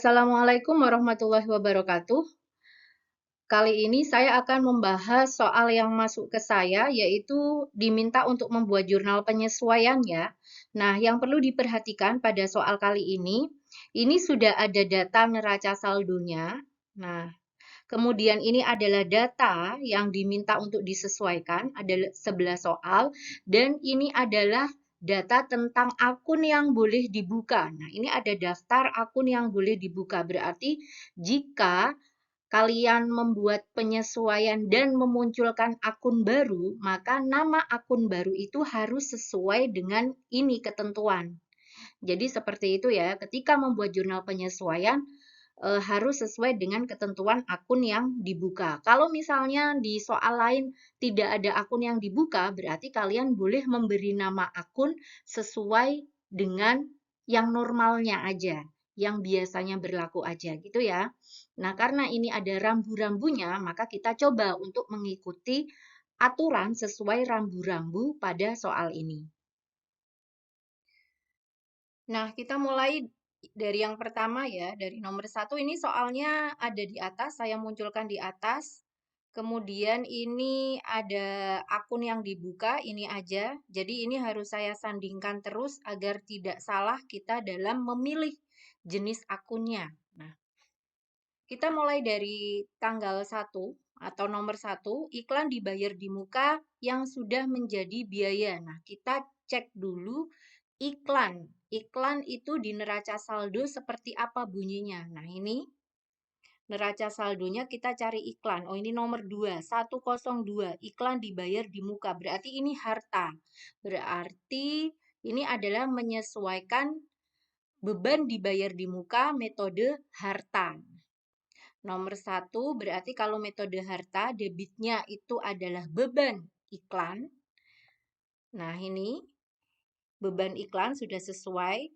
Assalamualaikum warahmatullahi wabarakatuh. Kali ini saya akan membahas soal yang masuk ke saya, yaitu diminta untuk membuat jurnal penyesuaian ya. Nah, yang perlu diperhatikan pada soal kali ini sudah ada data neraca saldonya. Nah, kemudian ini adalah data yang diminta untuk disesuaikan, ada 11 soal, dan ini adalah data tentang akun yang boleh dibuka. Nah, ini ada daftar akun yang boleh dibuka. Berarti jika kalian membuat penyesuaian dan memunculkan akun baru, maka nama akun baru itu harus sesuai dengan ini ketentuan. Jadi seperti itu ya, ketika membuat jurnal penyesuaian, harus sesuai dengan ketentuan akun yang dibuka. Kalau misalnya di soal lain tidak ada akun yang dibuka, berarti kalian boleh memberi nama akun sesuai dengan yang normalnya aja, yang biasanya berlaku aja gitu ya. Nah, karena ini ada rambu-rambunya, maka kita coba untuk mengikuti aturan sesuai rambu-rambu pada soal ini. Nah, kita mulai dari yang pertama ya, dari nomor 1 ini soalnya ada di atas, saya munculkan di atas. Kemudian ini ada akun yang dibuka, ini aja. Jadi ini harus saya sandingkan terus agar tidak salah kita dalam memilih jenis akunnya. Nah, kita mulai dari tanggal 1 atau nomor 1, iklan dibayar di muka yang sudah menjadi biaya. Nah, kita cek dulu iklan. Iklan itu di neraca saldo seperti apa bunyinya. Nah, ini neraca saldonya kita cari iklan. Oh, ini nomor 2, 102. Iklan dibayar di muka. Berarti ini harta. Berarti ini adalah menyesuaikan beban dibayar di muka metode harta. Nomor 1 berarti kalau metode harta debitnya itu adalah beban iklan. Nah, ini beban iklan sudah sesuai.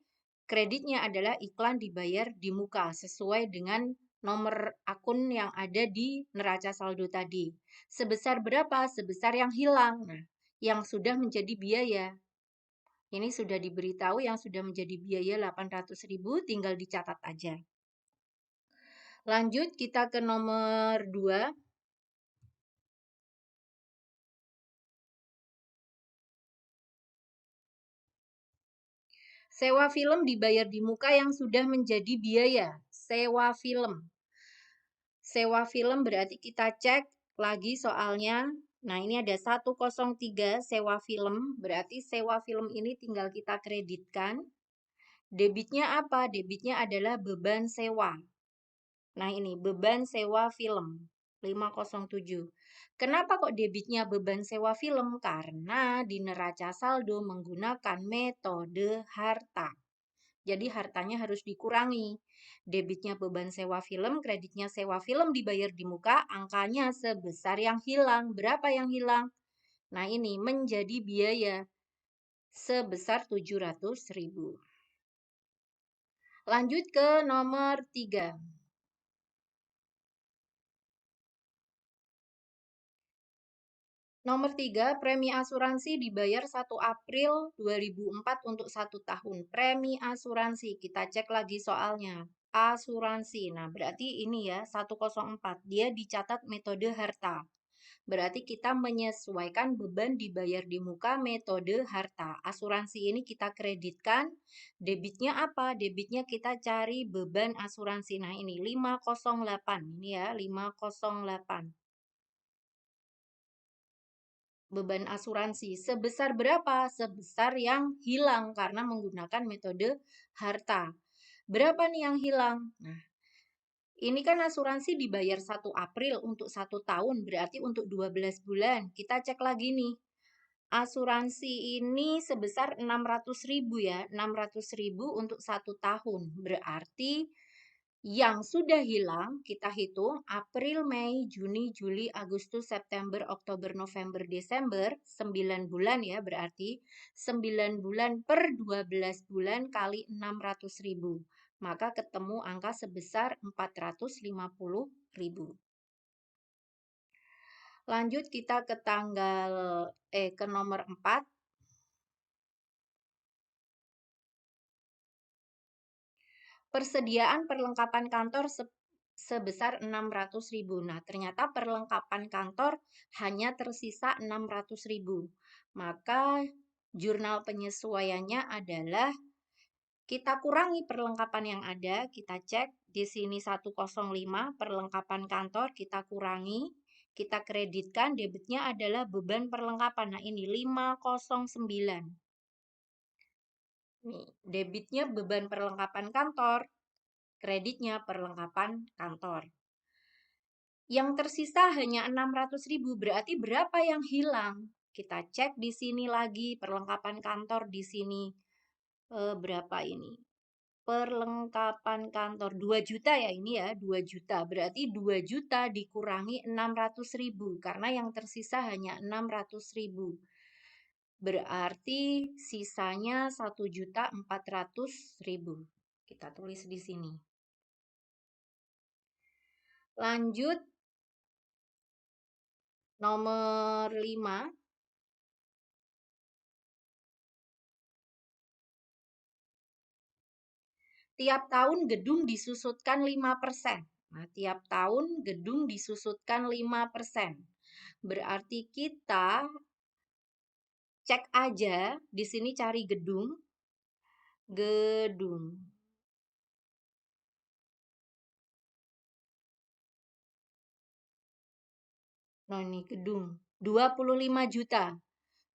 Kreditnya adalah iklan dibayar di muka sesuai dengan nomor akun yang ada di neraca saldo tadi. Sebesar berapa? Sebesar yang hilang. Nah, yang sudah menjadi biaya. Ini sudah diberitahu yang sudah menjadi biaya 800.000, tinggal dicatat aja. Lanjut kita ke nomor 2. Sewa film dibayar di muka yang sudah menjadi biaya. Sewa film. Sewa film berarti kita cek lagi soalnya. Nah, ini ada 103 sewa film. Berarti sewa film ini tinggal kita kreditkan. Debitnya apa? Debitnya adalah beban sewa. Nah, ini beban sewa film. 507. Kenapa kok debitnya beban sewa film? Karena di neraca saldo menggunakan metode harta. Jadi hartanya harus dikurangi. Debitnya beban sewa film, kreditnya sewa film dibayar di muka, angkanya sebesar yang hilang. Berapa yang hilang? Nah, ini menjadi biaya sebesar 700.000. Lanjut ke nomor 3. Nomor 3, premi asuransi dibayar 1 April 2004 untuk 1 tahun. Premi asuransi, kita cek lagi soalnya. Asuransi, nah berarti ini ya 104, dia dicatat metode harta. Berarti kita menyesuaikan beban dibayar di muka metode harta. Asuransi ini kita kreditkan, debitnya apa? Debitnya kita cari beban asuransi. Nah ini 508, ini ya 508. Beban asuransi sebesar berapa? Sebesar yang hilang karena menggunakan metode harta. Berapa nih yang hilang? Nah, ini kan asuransi dibayar 1 April untuk 1 tahun, berarti untuk 12 bulan. Kita cek lagi nih. Asuransi ini sebesar 600.000 ya, 600.000 untuk 1 tahun. Berarti yang sudah hilang, kita hitung April, Mei, Juni, Juli, Agustus, September, Oktober, November, Desember, 9 bulan ya berarti. 9 bulan per 12 bulan kali 600.000. Maka ketemu angka sebesar 450.000. Lanjut kita ke ke nomor 4. Persediaan perlengkapan kantor sebesar 600.000. Nah, ternyata perlengkapan kantor hanya tersisa 600.000. Maka jurnal penyesuaiannya adalah kita kurangi perlengkapan yang ada, kita cek di sini 105 perlengkapan kantor, kita kurangi, kita kreditkan, debitnya adalah beban perlengkapan. Nah, ini 509. Nih, debitnya beban perlengkapan kantor, kreditnya perlengkapan kantor. Yang tersisa hanya 600.000, berarti berapa yang hilang? Kita cek di sini lagi, perlengkapan kantor di sini. Berapa ini? Perlengkapan kantor 2 juta ya ini ya, 2 juta. Berarti 2 juta dikurangi 600.000, karena yang tersisa hanya 600.000. Berarti sisanya 1.400.000. Kita tulis di sini. Lanjut, nomor 5. Tiap tahun gedung disusutkan 5%. Nah, tiap tahun gedung disusutkan 5%. Berarti kita cek aja di sini cari gedung. Gedung. Nah, ini gedung. 25 juta.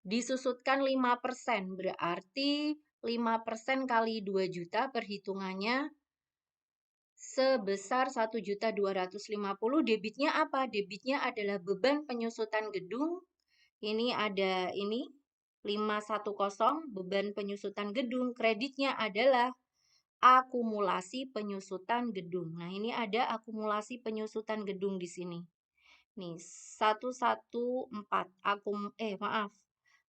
Disusutkan 5%. Berarti 5% kali 2 juta perhitungannya sebesar 1.250.000. Debitnya apa? Debitnya adalah beban penyusutan gedung. Ini ada ini 510 beban penyusutan gedung. Kreditnya adalah akumulasi penyusutan gedung. Nah, ini ada akumulasi penyusutan gedung di sini. Nih, 114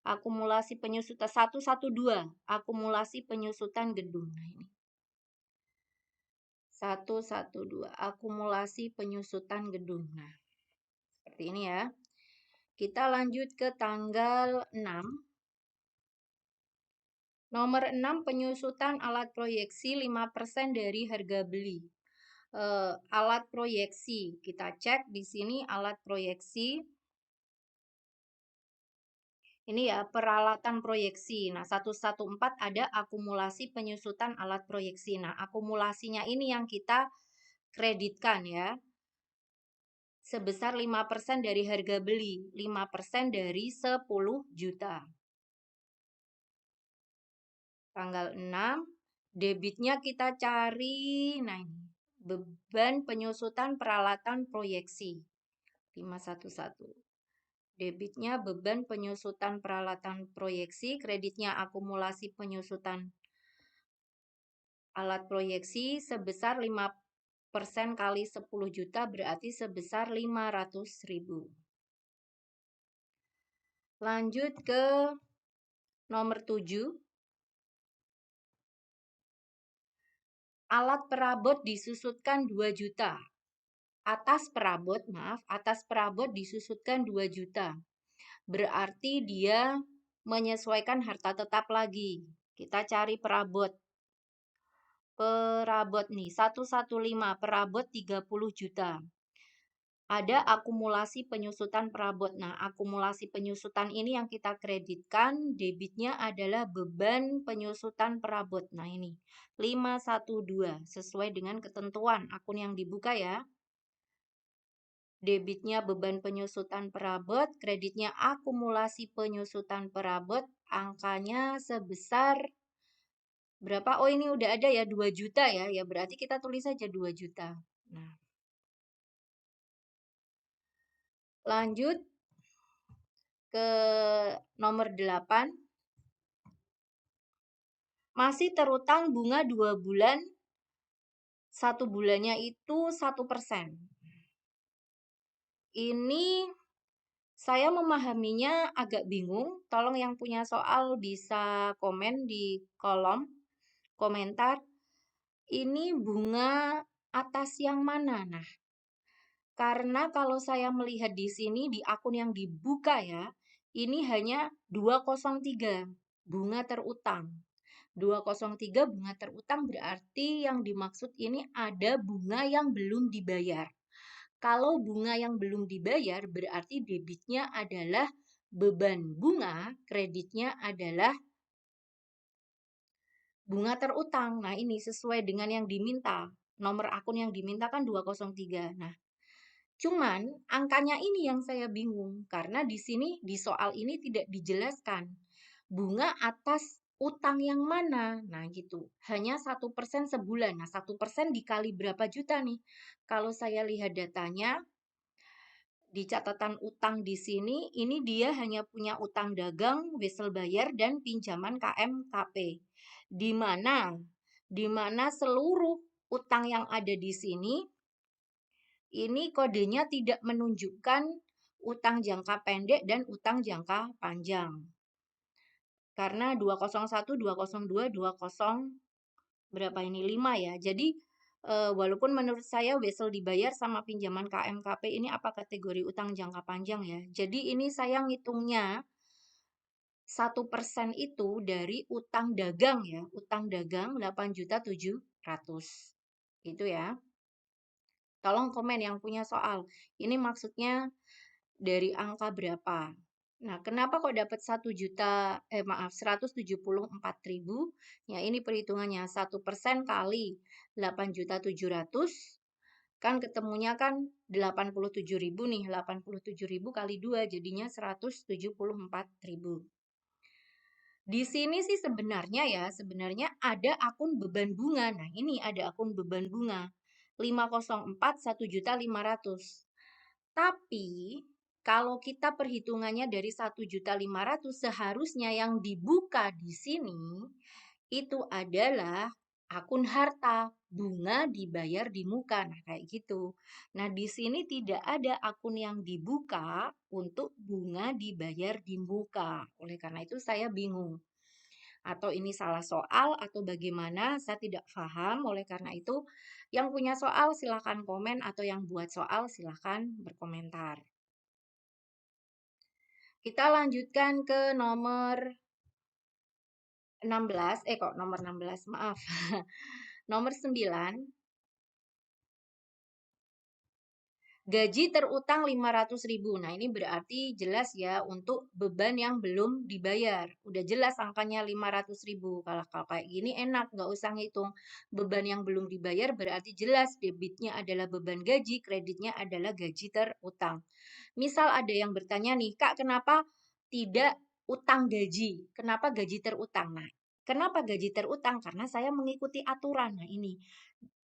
akumulasi penyusutan 112 akumulasi penyusutan gedung. Nah, ini 112 akumulasi penyusutan gedung. Nah, seperti ini ya. Kita lanjut ke tanggal 6. Nomor 6, penyusutan alat proyeksi 5% dari harga beli. Alat proyeksi, kita cek di sini alat proyeksi. Ini ya, peralatan proyeksi. Nah, 114 ada akumulasi penyusutan alat proyeksi. Nah, akumulasinya ini yang kita kreditkan ya. Sebesar 5% dari harga beli. 5% dari 10 juta. Tanggal 6, debitnya kita cari. Nah, ini. Beban penyusutan peralatan proyeksi. 511. Debitnya beban penyusutan peralatan proyeksi, kreditnya akumulasi penyusutan alat proyeksi sebesar 5% kali 10 juta berarti sebesar 500.000. Lanjut ke nomor 7. Alat perabot disusutkan 2 juta. Atas perabot disusutkan 2 juta. Berarti dia menyesuaikan harta tetap lagi. Kita cari perabot. Perabot nih, 115 perabot 30 juta. Ada akumulasi penyusutan perabot. Nah, akumulasi penyusutan ini yang kita kreditkan, debitnya adalah beban penyusutan perabot. Nah, ini 512 sesuai dengan ketentuan akun yang dibuka ya. Debitnya beban penyusutan perabot, kreditnya akumulasi penyusutan perabot, angkanya sebesar berapa? Oh, ini udah ada ya 2 juta ya. Ya berarti kita tulis saja 2 juta. Nah, lanjut ke nomor 8. Masih terutang bunga 2 bulan. 1 bulannya itu 1%. Ini saya memahaminya agak bingung. Tolong yang punya soal bisa komen di kolom komentar. Ini bunga atas yang mana? Nah, karena kalau saya melihat di sini di akun yang dibuka ya, ini hanya 203 bunga terutang. 203 bunga terutang berarti yang dimaksud ini ada bunga yang belum dibayar. Kalau bunga yang belum dibayar berarti debitnya adalah beban bunga, kreditnya adalah bunga terutang. Nah, ini sesuai dengan yang diminta. Nomor akun yang diminta kan 203. Nah, cuman angkanya ini yang saya bingung karena di sini di soal ini tidak dijelaskan bunga atas utang yang mana. Nah gitu, hanya 1% sebulan. Nah 1% dikali berapa juta nih? Kalau saya lihat datanya di catatan utang di sini, ini dia hanya punya utang dagang, wesel bayar, dan pinjaman KMKP. Di mana seluruh utang yang ada di sini ini kodenya tidak menunjukkan utang jangka pendek dan utang jangka panjang. Karena 201, 202, 20 berapa ini 5 ya. Jadi walaupun menurut saya wesel dibayar sama pinjaman KMKP ini apa kategori utang jangka panjang ya. Jadi ini saya ngitungnya 1% itu dari utang dagang ya. Utang dagang 8.700.000. Itu ya. Tolong komen yang punya soal. Ini maksudnya dari angka berapa? Nah, kenapa kok dapat 174.000? Ya, ini perhitungannya 1% kali 8.700.000 kan ketemunya kan 87.000 nih. 87.000 kali 2 jadinya 174.000. Di sini sih sebenarnya ada akun beban bunga. Nah, ini ada akun beban bunga. 504 1.500.000. Tapi kalau kita perhitungannya dari 1.500.000 seharusnya yang dibuka di sini itu adalah akun harta, bunga dibayar di muka. Nah, kayak gitu. Nah, di sini tidak ada akun yang dibuka untuk bunga dibayar di muka. Oleh karena itu saya bingung. Atau ini salah soal atau bagaimana, saya tidak paham. Oleh karena itu, yang punya soal silahkan komen atau yang buat soal silahkan berkomentar. Kita lanjutkan ke nomor 16, kok nomor 16, maaf. Nomor 9, gaji terutang 500.000. Nah, ini berarti jelas ya untuk beban yang belum dibayar. Udah jelas angkanya 500.000. Kalau kayak gini enak, nggak usah ngitung. Beban yang belum dibayar berarti jelas debitnya adalah beban gaji, kreditnya adalah gaji terutang. Misal ada yang bertanya nih, Kak, kenapa tidak utang gaji? Kenapa gaji terutang? Nah, kenapa gaji terutang? Karena saya mengikuti aturan. Nah, ini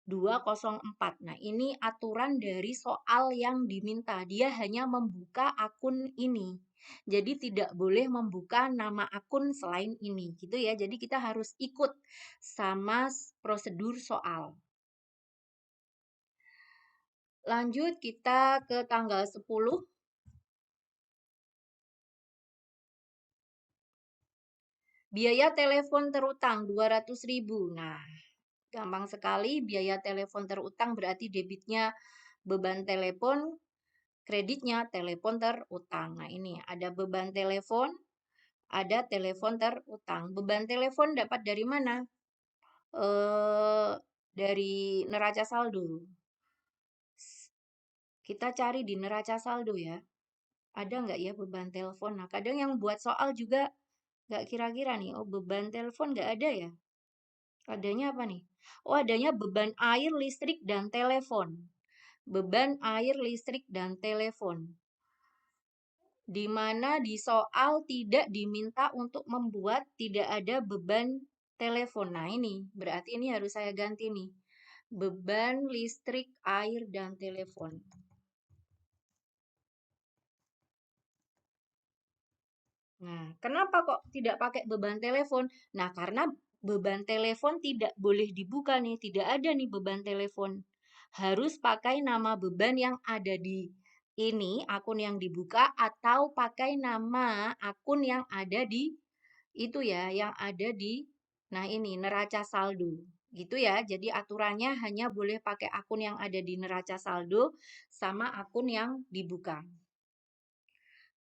204. Nah, ini aturan dari soal yang diminta. Dia hanya membuka akun ini. Jadi tidak boleh membuka nama akun selain ini, gitu ya. Jadi kita harus ikut sama prosedur soal. Lanjut kita ke tanggal 10. Biaya telepon terutang 200.000. Nah, gampang sekali biaya telepon terutang berarti debitnya beban telepon, kreditnya telepon terutang. Nah, ini ada beban telepon, ada telepon terutang. Beban telepon dapat dari mana? Dari neraca saldo. Kita cari di neraca saldo ya. Ada nggak ya beban telepon? Nah, kadang yang buat soal juga nggak kira-kira nih. Oh, beban telepon nggak ada ya? Adanya apa nih? Oh, adanya beban air, listrik, dan telepon. Beban air, listrik, dan telepon. Di mana di soal tidak diminta untuk membuat tidak ada beban telepon. Nah, ini berarti ini harus saya ganti nih. Beban listrik, air, dan telepon. Nah, kenapa kok tidak pakai beban telepon? Nah, karena beban telepon tidak boleh dibuka nih, tidak ada nih beban telepon. Harus pakai nama beban yang ada di ini, akun yang dibuka, atau pakai nama akun yang ada di itu ya, yang ada di, nah ini, neraca saldo. Gitu ya, jadi aturannya hanya boleh pakai akun yang ada di neraca saldo sama akun yang dibuka.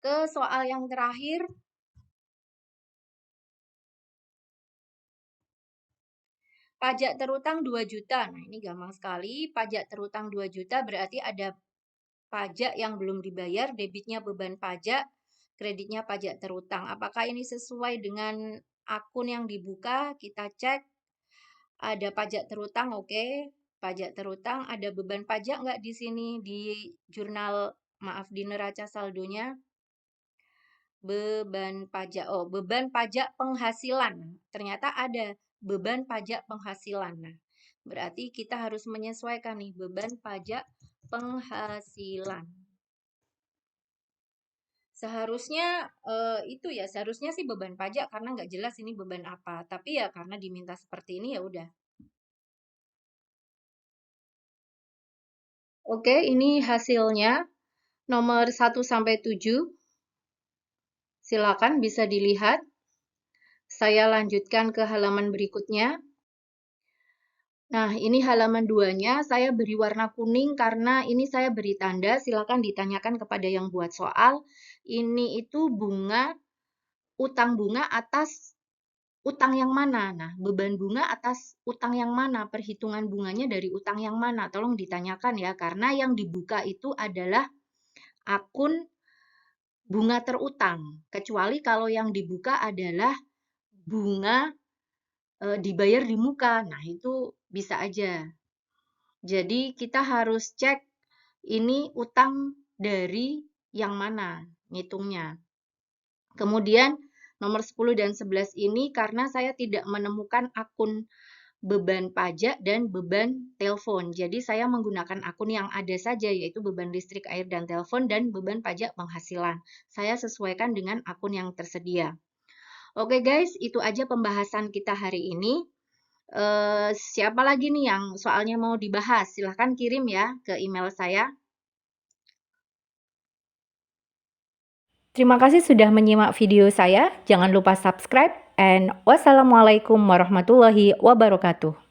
Ke soal yang terakhir, Pajak terutang 2 juta. Nah, ini gampang sekali. Pajak terutang 2 juta berarti ada pajak yang belum dibayar, debitnya beban pajak, kreditnya pajak terutang. Apakah ini sesuai dengan akun yang dibuka? Kita cek. Ada pajak terutang, oke. Pajak terutang, ada beban pajak nggak di sini di jurnal, maaf, di neraca saldonya? Beban pajak. Oh, beban pajak penghasilan. Ternyata ada beban pajak penghasilan. Nah, berarti kita harus menyesuaikan nih beban pajak penghasilan. Seharusnya itu ya, seharusnya sih beban pajak karena nggak jelas ini beban apa. Tapi ya karena diminta seperti ini ya udah. Oke, ini hasilnya nomor 1 sampai 7. Silakan bisa dilihat. Saya lanjutkan ke halaman berikutnya. Nah, ini halaman 2-nya. Saya beri warna kuning karena ini saya beri tanda. Silakan ditanyakan kepada yang buat soal. Ini itu bunga, utang bunga atas utang yang mana? Nah, beban bunga atas utang yang mana? Perhitungan bunganya dari utang yang mana? Tolong ditanyakan ya, karena yang dibuka itu adalah akun bunga terutang. Kecuali kalau yang dibuka adalah bunga dibayar di muka. Nah, itu bisa aja. Jadi, kita harus cek ini utang dari yang mana ngitungnya. Kemudian, nomor 10 dan 11 ini karena saya tidak menemukan akun beban pajak dan beban telepon. Jadi saya menggunakan akun yang ada saja yaitu beban listrik, air, dan telepon dan beban pajak penghasilan. Saya sesuaikan dengan akun yang tersedia. Oke guys, itu aja pembahasan kita hari ini. Siapa lagi nih yang soalnya mau dibahas? Silahkan kirim ya ke email saya. Terima kasih sudah menyimak video saya. Jangan lupa subscribe and wassalamualaikum warahmatullahi wabarakatuh.